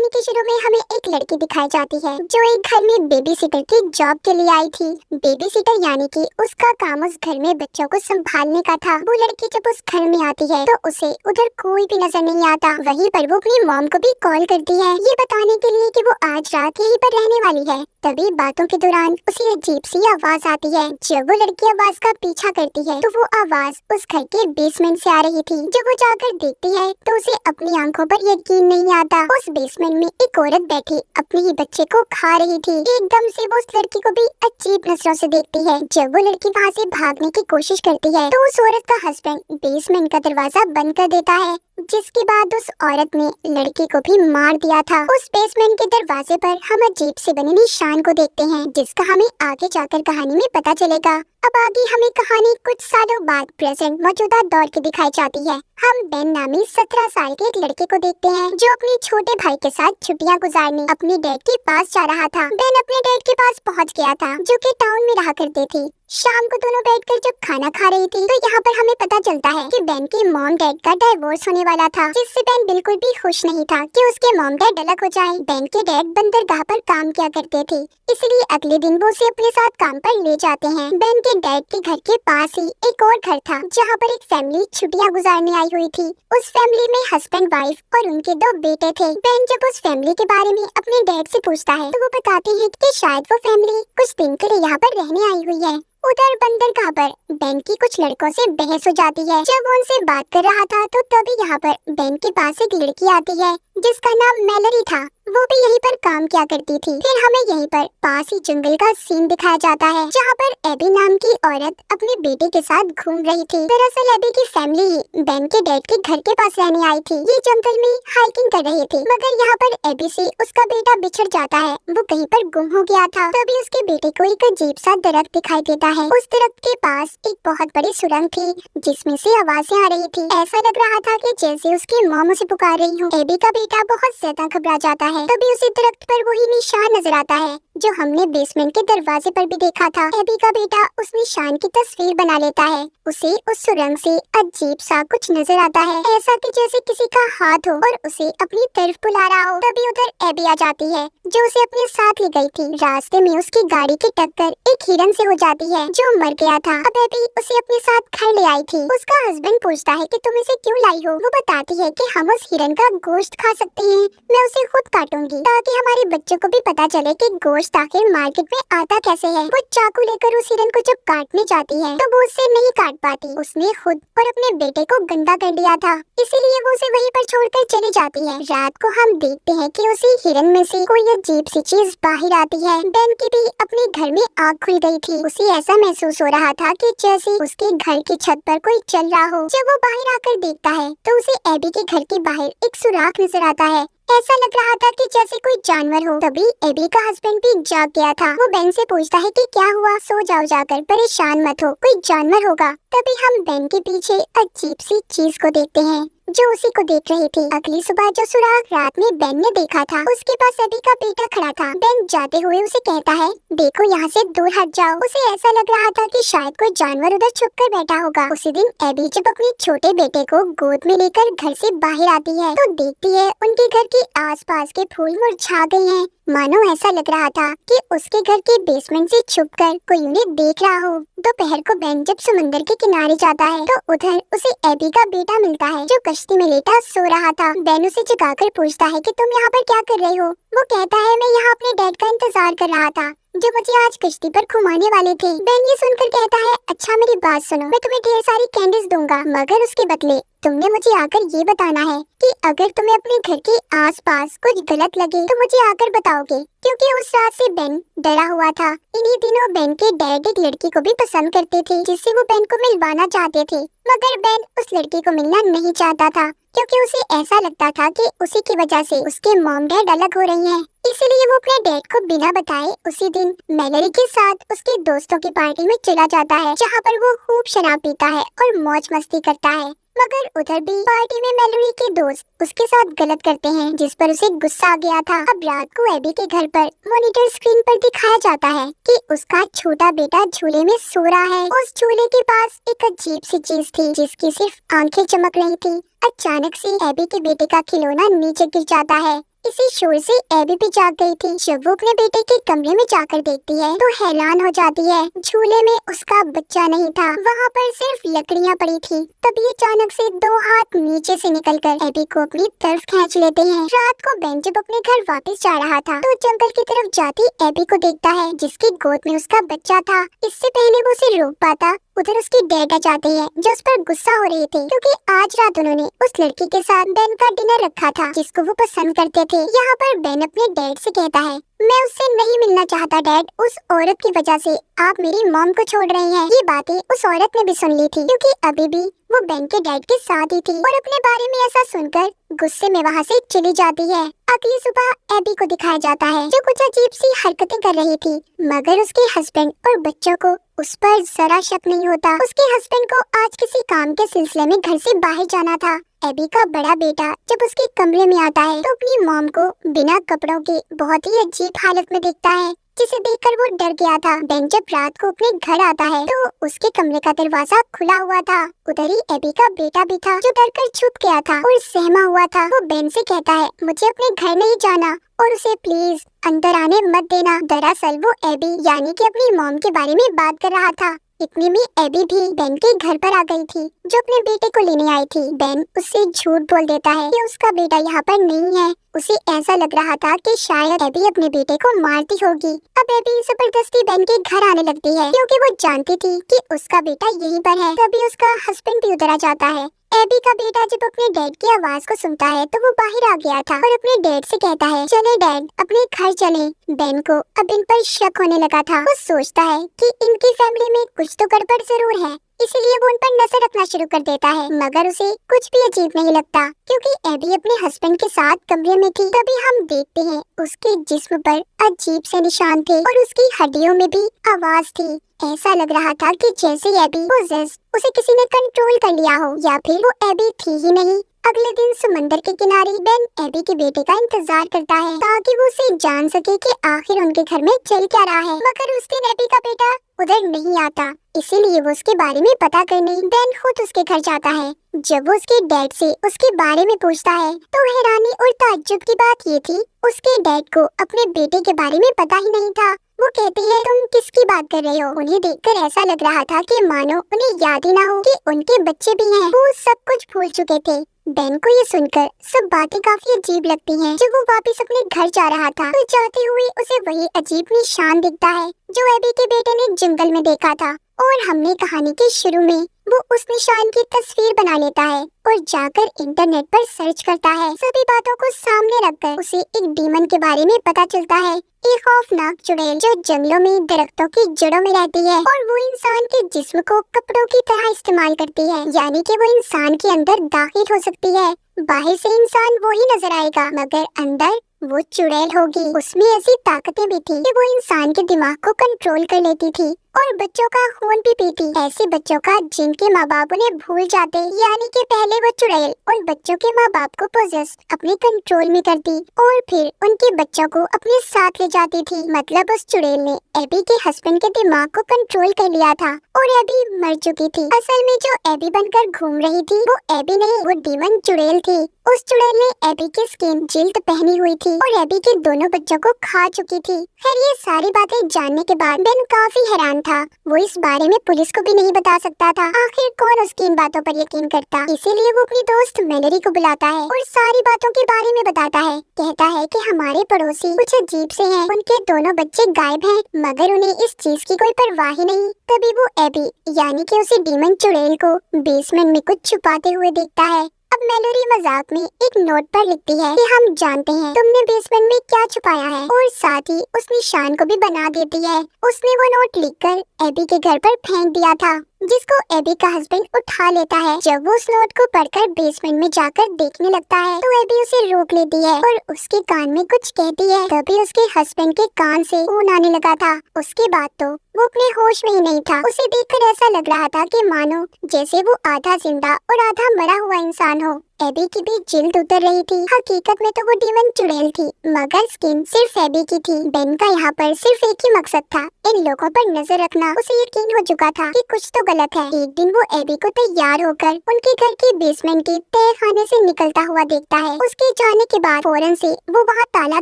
कहानी के शुरू में हमें एक लड़की दिखाई जाती है जो एक घर में बेबी सीटर की जॉब के लिए आई थी। बेबी सीटर यानी कि उसका काम उस घर में बच्चों को संभालने का था। वो लड़की जब उस घर में आती है तो उसे उधर कोई भी नजर नहीं आता। वहीं पर वो अपनी मॉम को भी कॉल करती है ये बताने के लिए कि वो आज रात यहीं पर रहने वाली है। तभी बातों के दौरान उसे अजीब सी आवाज आती है। जब वो लड़की आवाज का पीछा करती है तो वो आवाज उस घर के बेसमेंट से आ रही थी। जब वो जाकर देखती है तो उसे अपनी आंखों पर यकीन नहीं आता। उस बेसमेंट में एक औरत बैठी अपने ही बच्चे को खा रही थी। एकदम से वो उस लड़की को भी अजीब नजरों से देखती है। जब वो लड़की वहाँ से भागने की कोशिश करती है तो उस औरत का हस्बैंड बेसमेंट का दरवाजा बंद कर देता है, जिसके बाद उस औरत ने लड़की को भी मार दिया था। उस बेसमेंट के दरवाजे पर हम अजीब से बने निशान को देखते हैं, जिसका हमें आगे जाकर कहानी में पता चलेगा। अब आगे हमें कहानी कुछ सालों बाद प्रेजेंट मौजूदा दौर की दिखाई जाती है। हम बेन नामी 17 साल के एक लड़के को देखते हैं जो अपने छोटे भाई के साथ छुट्टियां गुजारने अपने डैड के पास जा रहा था। बेन अपने डैड के पास पहुंच गया था जो कि टाउन में रहा करते थे। शाम को दोनों बैठकर जब खाना खा रही थी तो यहाँ पर हमें पता चलता है कि बेन के मॉम डैड का डाइवोर्स होने वाला था, जिससे बेन बिल्कुल भी खुश नहीं था कि उसके मॉम डैड अलग हो जाएं। बेन के डैड बंदरगाह पर काम किया करते थे, इसलिए अगले दिन वो उसे अपने साथ काम पर ले जाते हैं। बेन के डैड के घर के पास ही एक और घर था जहाँ पर एक फैमिली छुट्टियां गुजारने आई हुई थी। उस फैमिली में हस्बैंड वाइफ और उनके 2 बेटे थे। बेन जब उस फैमिली के बारे में अपने डैड से पूछता है तो वो बताते हैं कि शायद वो फैमिली कुछ दिन के लिए यहाँ पर रहने आई हुई है। उधर बंदरगाह पर बेन की कुछ लड़कों से बहस हो जाती है। जब वो उनसे बात कर रहा था तो तभी यहाँ पर बेन के पास एक लड़की आती है जिसका नाम मैलरी था। वो भी यहीं पर काम किया करती थी। फिर हमें यहीं पर पास ही जंगल का सीन दिखाया जाता है जहाँ पर एबी नाम की औरत अपने बेटे के साथ घूम रही थी। दरअसल एबी की फैमिली ही बेन के डैड के घर के पास रहने आई थी। ये जंगल में हाइकिंग कर रहे थे, मगर यहाँ पर एबी से उसका बेटा बिछड़ जाता है। वो कहीं पर गुम हो गया था। तभी उसके बेटे को एक अजीब सा दरख्त दिखाई देता है। उस दरख्त के पास एक बहुत बड़ी सुरंग थी जिसमें से आवाजें आ रही थी। ऐसा लग रहा था कि जैसे उसकी मॉम उसे पुकार रही हो। एबी का बेटा बहुत ज्यादा घबरा जाता है। तभी उसी दरख्त पर वही निशान नजर आता है जो हमने बेसमेंट के दरवाजे पर भी देखा था। एबी का बेटा उस निशान की तस्वीर बना लेता है। उसे उस सुरंग से अजीब सा कुछ नजर आता है, ऐसा कि जैसे किसी का हाथ हो और उसे अपनी तरफ बुला रहा हो। तभी उधर एबी आ जाती है जो उसे अपने साथ ले गई थी। रास्ते में उसकी गाड़ी की टक्कर एक हिरन से हो जाती है जो मर गया था। अब एबी उसे अपने साथ घर ले आई थी। उसका हस्बैंड पूछता है कि तुम इसे क्यों लाई हो। वो बताती है कि हम उस हिरन का गोश्त खा सकते हैं, मैं उसे खुद काटूंगी ताकि हमारे बच्चों को भी पता चले कि गोश्त आखिर मार्केट में आता कैसे है। वो चाकू लेकर उस हिरन को जब काटने जाती है तो वो उससे नहीं काट पाती। उसने खुद और अपने बेटे को गंदा कर दिया था, इसीलिए वो उसे वहीं पर छोड़कर चली जाती है। रात को हम देखते हैं कि उसी हिरन में से कोई अजीब सी चीज बाहर आती है। बेन की भी अपने घर में आग खुल गई थी। उसे ऐसा महसूस हो रहा था कि जैसे उसके घर की छत पर कोई चल रहा हो। जब वो बाहर आकर देखता है तो उसे एबी के घर के बाहर एक सुराख नजर आता है। ऐसा लग रहा था कि जैसे कोई जानवर हो। तभी एबी का हस्बैंड भी जाग गया था। वो बेन से पूछता है कि क्या हुआ, सो जाओ जाकर, परेशान मत हो, कोई जानवर होगा। तभी हम बेन के पीछे अजीब सी चीज को देखते हैं जो उसी को देख रही थी। अगली सुबह जो सुराख रात में बेन ने देखा था उसके पास एबी का बेटा खड़ा था। बेन जाते हुए उसे कहता है देखो यहाँ से दूर हट जाओ। उसे ऐसा लग रहा था कि शायद कोई जानवर उधर छुप कर बैठा होगा। उसी दिन एबी जब अपने छोटे बेटे को गोद में लेकर घर से बाहर आती है तो देखती है उनके घर के आसपास के फूल मुरझा गए हैं। मानो ऐसा लग रहा था कि उसके घर के बेसमेंट से छुपकर कोई उन्हें देख रहा हो। दोपहर को बेन जब समंदर के किनारे जाता है तो उधर उसे एबी का बेटा मिलता है जो कश्ती में लेटा सो रहा था। बेन उसे जगाकर पूछता है कि तुम यहाँ पर क्या कर रहे हो। वो कहता है मैं यहाँ अपने डैड का इंतजार कर रहा था जो मुझे आज कश्ती पर घुमाने वाले थे। बेन ये सुनकर कहता है अच्छा मेरी बात सुनो, मैं तुम्हें ढेर सारी कैंडीज दूंगा, मगर उसके बदले तुमने मुझे आकर ये बताना है कि अगर तुम्हें अपने घर के आसपास कुछ गलत लगे तो मुझे आकर बताओगे। क्योंकि उस रात से बेन डरा हुआ था। इन्हीं दिनों बेन के डैड एक लड़की को भी पसंद करते थे जिससे वो बेन को मिलवाना चाहते थे, मगर बेन उस लड़की को मिलना नहीं चाहता था क्योंकि उसे ऐसा लगता था कि उसी की वजह से उसके मॉम डैड अलग हो रही हैं। इसीलिए वो अपने डैड को बिना बताए उसी दिन मैलरी के साथ उसके दोस्तों की पार्टी में चला जाता है जहाँ पर वो खूब शराब पीता है और मौज मस्ती करता है। मगर उधर भी पार्टी में मैलरी के दोस्त उसके साथ गलत करते हैं जिस पर उसे गुस्सा आ गया था। अब रात को एबी के घर पर मॉनिटर स्क्रीन पर दिखाया जाता है कि उसका छोटा बेटा झूले में सो रहा है। उस झूले के पास एक अजीब सी चीज थी जिसकी सिर्फ आंखें चमक रही थी। अचानक से एबी के बेटे का खिलौना नीचे गिर जाता है। इसी शोर से एबी भी जाग गई थी। जब वो अपने बेटे के कमरे में जाकर देखती है तो हैरान हो जाती है। झूले में उसका बच्चा नहीं था, वहाँ पर सिर्फ लकड़ियाँ पड़ी थी। तभी अचानक से दो हाथ नीचे से निकलकर एबी को अपनी तरफ खींच लेते हैं। रात को बेन जब अपने घर वापस जा रहा था तो जंगल की तरफ जाती एबी को देखता है जिसकी गोद में उसका बच्चा था। इससे पहले वो उसे रोक पाता, उधर उसकी डैड आ जाते हैं जो उस पर गुस्सा हो रहे थे क्योंकि आज रात उन्होंने उस लड़की के साथ बेन का डिनर रखा था जिसको वो पसंद करते थे। यहाँ पर बेन अपने डैड से कहता है, मैं उससे नहीं मिलना चाहता डैड, उस औरत की वजह से आप मेरी मॉम को छोड़ रहे हैं। ये बातें उस औरत ने भी सुन ली थी क्योंकि अभी भी वो बेन के डैड के साथ ही थी और अपने बारे में ऐसा सुनकर गुस्से में वहाँ से चली जाती है। अगली सुबह एबी को दिखाया जाता है जो कुछ अजीब सी हरकतें कर रही थी, मगर उसके हस्बैंड और बच्चों को उस पर जरा शक नहीं होता। उसके हस्बैंड को आज किसी काम के सिलसिले में घर से बाहर जाना था। एबी का बड़ा बेटा जब उसके कमरे में आता है तो अपनी मॉम को बिना कपड़ों के बहुत ही अजीब हालत में देखता है, जिसे देखकर वो डर गया था। बेन जब रात को अपने घर आता है तो उसके कमरे का दरवाजा खुला हुआ था। उधर ही एबी का बेटा भी था जो डर कर छुप गया था और सहमा हुआ था। वो बेन से कहता है, मुझे अपने घर नहीं जाना और उसे प्लीज अंदर आने मत देना। दरअसल वो एबी यानी कि अपनी मॉम के बारे में बात कर रहा था। इतने में एबी भी बेन के घर पर आ गई थी जो अपने बेटे को लेने आई थी। बेन उससे झूठ बोल देता है कि उसका बेटा यहाँ पर नहीं है। उसे ऐसा लग रहा था कि शायद एबी अपने बेटे को मारती होगी। अब एबी जबरदस्ती बेन के घर आने लगती है क्योंकि वो जानती थी कि उसका बेटा यहीं पर है। तभी उसका हस्बैंड भी उधर आ जाता है। एबी का बेटा जब अपने डैड की आवाज को सुनता है तो वो बाहर आ गया था और अपने डैड से कहता है, चले डैड अपने घर चले। बेन को अब इन पर शक होने लगा था। वो सोचता है कि इनकी फैमिली में कुछ तो गड़बड़ जरूर है, इसलिए वो उन पर नजर रखना शुरू कर देता है। मगर उसे कुछ भी अजीब नहीं लगता क्योंकि एबी अपने हस्बैंड के साथ कमरे में थी। तभी हम देखते हैं उसके जिस्म पर अजीब से निशान थे और उसकी हड्डियों में भी आवाज थी। ऐसा लग रहा था कि जैसे एबी पोजेस उसे किसी ने कंट्रोल कर लिया हो या फिर वो एबी थी ही नहीं। अगले दिन समंदर के किनारे बेन एबी के बेटे का इंतजार करता है ताकि वो उसे जान सके कि आखिर उनके घर में चल क्या रहा है। मगर उस दिन एबी का बेटा उधर नहीं आता, इसीलिए वो उसके बारे में पता करने बेन खुद उसके घर जाता है। जब वो उसके डैड से उसके बारे में पूछता है तो हैरानी और ताज्जुब की बात ये थी, उसके डैड को अपने बेटे के बारे में पता ही नहीं था। वो कहते हैं, तुम किसकी बात कर रहे हो? उन्हें देखकर ऐसा लग रहा था कि मानो उन्हें याद ही ना हो कि उनके बच्चे भी हैं। वो सब कुछ भूल चुके थे। बेन को ये सुनकर सब बातें काफी अजीब लगती हैं। जब वो वापस अपने घर जा रहा था तो जाते हुए उसे वही अजीब निशान दिखता है जो एबी के बेटे ने जंगल में देखा था। और हमने कहानी के शुरू में वो उस निशान की तस्वीर बना लेता है और जाकर इंटरनेट पर सर्च करता है। सभी बातों को सामने रखकर उसे एक डीमन के बारे में पता चलता है, एक खौफनाक चुड़ैल जो जंगलों में दरख्तों की जड़ों में रहती है और वो इंसान के जिस्म को कपड़ों की तरह इस्तेमाल करती है, यानी कि वो इंसान के अंदर दाखिल हो सकती है। बाहर से इंसान वो ही नजर आएगा मगर अंदर वो चुड़ैल होगी। उसमें ऐसी ताकतें भी थी कि वो इंसान के दिमाग को कंट्रोल कर लेती थी और बच्चों का खून भी पीती। ऐसे बच्चों का जिनके माँ बाप उन्हें भूल जाते, यानी कि पहले वो चुड़ैल उन बच्चों के माँ बाप को पोजेस अपने कंट्रोल में करती और फिर उनके बच्चों को अपने साथ ले जाती थी। मतलब उस चुड़ैल ने एबी के हस्बैंड के दिमाग को कंट्रोल कर लिया था और एबी मर चुकी थी। असल में जो एबी बनकर घूम रही थी वो एबी नहीं, वो डीमन चुड़ैल थी। उस चुड़ैल ने एबी की स्किन जिल्द पहनी हुई थी और एबी के दोनों बच्चों को खा चुकी थी। खैर ये सारी बातें जानने के बाद बेन काफी हैरान था। वो इस बारे में पुलिस को भी नहीं बता सकता था। आखिर कौन उसकी इन बातों पर यकीन करता। इसीलिए वो अपनी दोस्त मेलरी को बुलाता है और सारी बातों के बारे में बताता है। कहता है कि हमारे पड़ोसी कुछ अजीब से हैं, उनके दोनों बच्चे गायब हैं मगर उन्हें इस चीज की कोई परवाह ही नहीं। तभी वो एबी यानी कि उसी डीमन चुड़ैल को बेसमेंट में कुछ छुपाते हुए देखता है। अब मेलोरी मजाक में एक नोट पर लिखती है कि हम जानते हैं तुमने बेसमेंट में क्या छुपाया है और साथ ही उस निशान को भी बना देती है। उसने वो नोट लिखकर एबी के घर पर फेंक दिया था जिसको एबी का हस्बैंड उठा लेता है। जब वो उस नोट को पढ़कर बेसमेंट में जाकर देखने लगता है तो एबी उसे रोक लेती है और उसके कान में कुछ कहती है। तभी उसके हस्बैंड के कान से खून आने लगा था। उसके बाद तो वो अपने होश में ही नहीं था। उसे देखकर ऐसा लग रहा था कि मानो जैसे वो आधा जिंदा और आधा मरा हुआ इंसान हो। एबी की भी जिल्द उतर रही थी। हकीकत में तो वो डीमन चुड़ैल थी, मगर स्किन सिर्फ एबी की थी। बेन का यहाँ पर सिर्फ एक ही मकसद था, इन लोगों पर नजर रखना। उसे यकीन हो चुका था कि कुछ तो गलत है। एक दिन वो एबी को तैयार होकर उनके घर के बेसमेंट के तहखाने से निकलता हुआ देखता है। उसके जाने के बाद फौरन से वो वहाँ ताला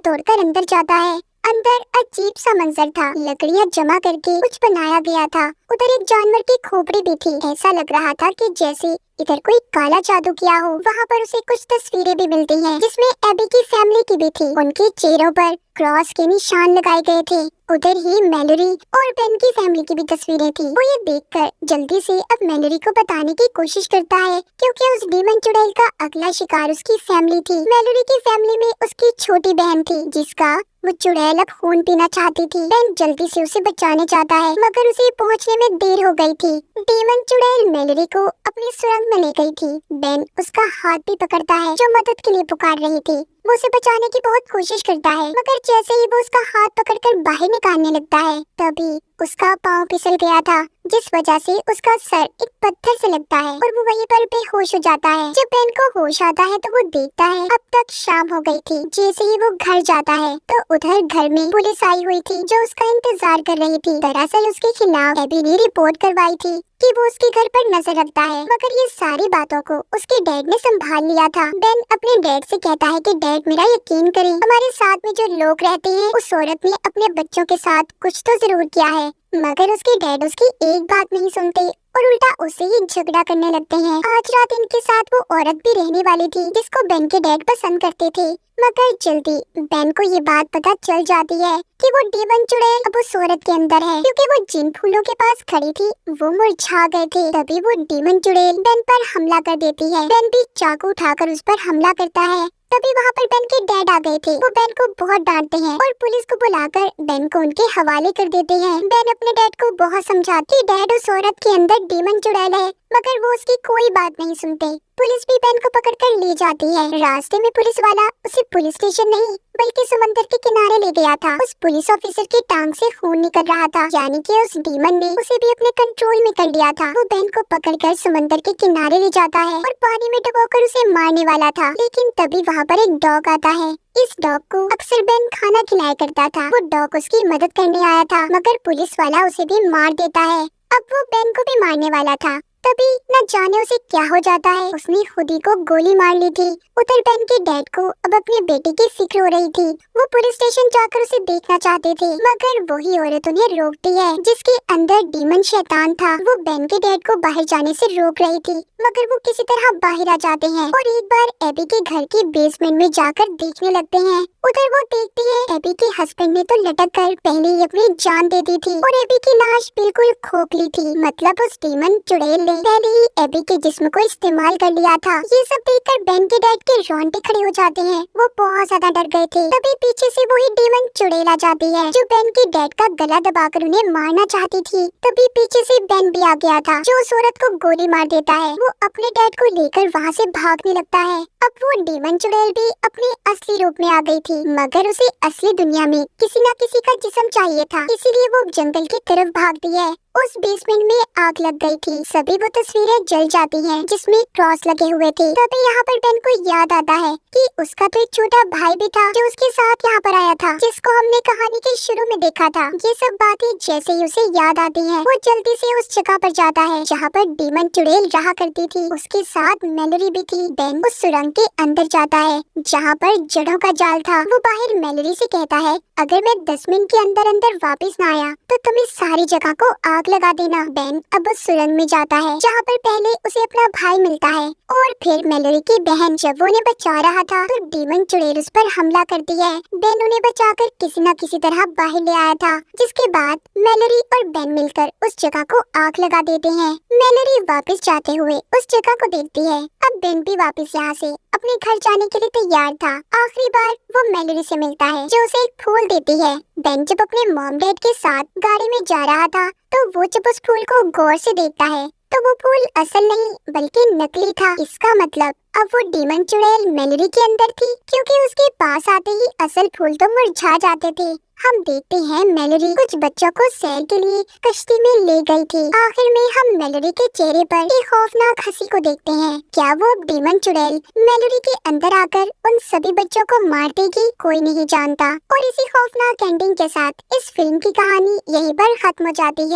तोड़कर अंदर जाता है। अंदर अजीब सा मंजर था, लकड़ियाँ जमा करके कुछ बनाया गया था। उधर एक जानवर की खोपड़ी भी थी। ऐसा लग रहा था कि जैसे इधर कोई काला जादू किया हो। वहाँ पर उसे कुछ तस्वीरें भी मिलती हैं, जिसमें एबी की फैमिली की भी थी। उनके चेहरों पर क्रॉस के निशान लगाए गए थे। उधर ही मैलोरी और बेन की फैमिली की भी तस्वीरें थी। वो ये देखकर जल्दी से अब मैलोरी को बताने की कोशिश करता है, क्योंकि उस डीमन चुड़ैल का अगला शिकार उसकी फैमिली थी। मैलोरी की फैमिली में उसकी छोटी बहन थी, जिसका वो चुड़ैल अब खून पीना चाहती थी। बेन जल्दी से उसे बचाने चाहता है, मगर उसे पहुंचने में देर हो गई थी। डीमन चुड़ैल मैलोरी को अपनी सुरंग में ले गई थी। बेन उसका हाथ भी पकड़ता है, जो मदद के लिए पुकार रही थी। वो उसे बचाने की बहुत कोशिश करता है, मगर जैसे ही वो उसका हाथ पकड़कर बाहर निकालने लगता है, तभी उसका पाँव फिसल गया था, जिस वजह से उसका सर एक पत्थर से लगता है और वो वहीं पर बेहोश हो जाता है। जब बेन को होश आता है तो वो देखता है अब तक शाम हो गई थी। जैसे ही वो घर जाता है तो उधर घर में पुलिस आई हुई थी, जो उसका इंतजार कर रही थी। दरअसल उसके खिलाफ एबी ने रिपोर्ट करवाई थी कि वो उसके घर पर नजर रखता है, मगर ये सारी बातों को उसके डैड ने संभाल लिया था। बेन अपने डैड से कहता है कि डैड मेरा यकीन करें, हमारे साथ में जो लोग रहते हैं उस औरत ने अपने बच्चों के साथ कुछ तो जरूर किया है। मगर उसके डैड उसकी एक बात नहीं सुनते और उल्टा उससे ही झगड़ा करने लगते हैं। आज रात इनके साथ वो औरत भी रहने वाली थी, जिसको बेन के डैड पसंद करते थे। मगर जल्दी बेन को ये बात पता चल जाती है कि वो डीमन चुड़ैल अब उस औरत के अंदर है, क्योंकि वो जिन फूलों के पास खड़ी थी वो मुरझा गए थे। तभी वो डीमन चुड़ैल बेन पर हमला कर देती है। बेन भी चाकू उठाकर उस पर हमला करता है। तभी वहाँ पर बेन के डैड आ गए थे। वो बेन को बहुत डांटते हैं और पुलिस को बुलाकर बेन को उनके हवाले कर देते हैं। बेन अपने डैड को बहुत समझाती, डैड उस औरत के अंदर डीमन चुड़ैल है, मगर वो उसकी कोई बात नहीं सुनते। पुलिस भी बेन को पकड़कर ले जाती है। रास्ते में पुलिस वाला उसे पुलिस स्टेशन नहीं बल्कि समंदर के किनारे ले गया था। उस पुलिस ऑफिसर की टांग से खून निकल रहा था, यानी कि उस डीमन ने उसे भी अपने कंट्रोल में कर लिया था। वो बेन को पकड़कर समंदर के किनारे ले जाता है और पानी में डुबोकर उसे मारने वाला था, लेकिन तभी वहाँ पर एक डॉग आता है। इस डॉग को अक्सर बेन खाना खिलाया करता था। वो डॉग उसकी मदद करने आया था, मगर पुलिस वाला उसे भी मार देता है। अब वो बेन को भी मारने वाला था, तभी न जाने उसे क्या हो जाता है, उसने खुद ही को गोली मार ली थी। उधर बेन के डैड को अब अपने बेटे की फिक्र हो रही थी। वो पुलिस स्टेशन जाकर उसे देखना चाहते थे, मगर वही औरत उन्हें रोकती है, जिसके अंदर डीमन शैतान था। वो बेन के डैड को बाहर जाने से रोक रही थी, मगर वो किसी तरह बाहर आ जाते हैं और एक बार एबी के घर के बेसमेंट में जाकर देखने लगते हैं। उधर वो देखती है एबी के हस्बैंड ने तो लटक कर पहले ही अपनी जान दे दी थी और एबी की लाश बिल्कुल खोखली थी। मतलब उस डीमन चुड़ैल ने पहले ही एबी के जिस्म को इस्तेमाल कर लिया था। ये सब देखकर बेन के डैड के रोंगटे खड़े हो जाते हैं। वो बहुत ज्यादा डर गए थे। तभी पीछे से वही डीमन चुड़ैल आ जाती है, जो बेन के डैड का गला दबाकर उन्हें मारना चाहती थी। तभी पीछे से बेन भी आ गया था, जो उस औरत को गोली मार देता है। वो अपने डैड को लेकर वहाँ से भागने लगता है। अब वो डीमन चुड़ैल भी अपने असली रूप में आ गई थी, मगर उसे असली दुनिया में किसी न किसी का जिस्म चाहिए था, इसीलिए वो जंगल की तरफ भागती है। उस बेसमेंट में आग लग गई थी। सभी वो तस्वीरें जल जाती हैं, जिसमें क्रॉस लगे हुए थे। तभी यहाँ पर बेन को याद आता है कि उसका तो एक छोटा भाई भी था, जो उसके साथ यहाँ पर आया था, जिसको हमने कहानी के शुरू में देखा था। ये सब बातें जैसे ही उसे याद आती हैं, वो जल्दी से उस जगह पर जाता है जहाँ पर डीमन चुड़ैल रहा करती थी। उसके साथ मैलोरी भी थी। बेन उस सुरंग के अंदर जाता है जहाँ पर जड़ों का जाल था। वो बाहर मैलोरी से कहता है, अगर मैं 10 मिनट के अंदर अंदर वापस न आया तो तुम इस सारी जगह को आग लगा देना। बेन अब उस सुरंग में जाता है जहाँ पर पहले उसे अपना भाई मिलता है और फिर मैलोरी की बहन। जब वो उन्हें बचा रहा था तो डीमन चुड़ैल उस पर हमला करती है। बेन उन्हें बचाकर किसी न किसी तरह बाहर ले आया था, जिसके बाद मैलोरी और बेन मिलकर उस जगह को आग लगा देते हैं। मैलोरी वापस जाते हुए उस जगह को देखती है। अब बेन भी वापस यहाँ से अपने घर जाने के लिए तैयार था। आखिरी बार वो मैलोरी से मिलता है, जो उसे एक फूल देती है। बेन जब अपने मॉम डैड के साथ गाड़ी में जा रहा था तो वो जब उस फूल को गौर से देखता है तो वो फूल असल नहीं बल्कि नकली था। इसका मतलब अब वो डीमन चुड़ैल मैलोरी के अंदर थी, क्योंकि उसके पास आते ही असल फूल तो मुरझा जाते थे। हम देखते हैं मैलोरी कुछ बच्चों को सैर के लिए कश्ती में ले गई थी। आखिर में हम मैलोरी के चेहरे पर एक खौफनाक हंसी को देखते हैं। क्या वो डेमन चुड़ैल मैलोरी के अंदर आकर उन सभी बच्चों को मार देगी? कोई नहीं जानता। और इसी खौफनाक एंडिंग के साथ इस फिल्म की कहानी यहीं पर खत्म हो जाती है।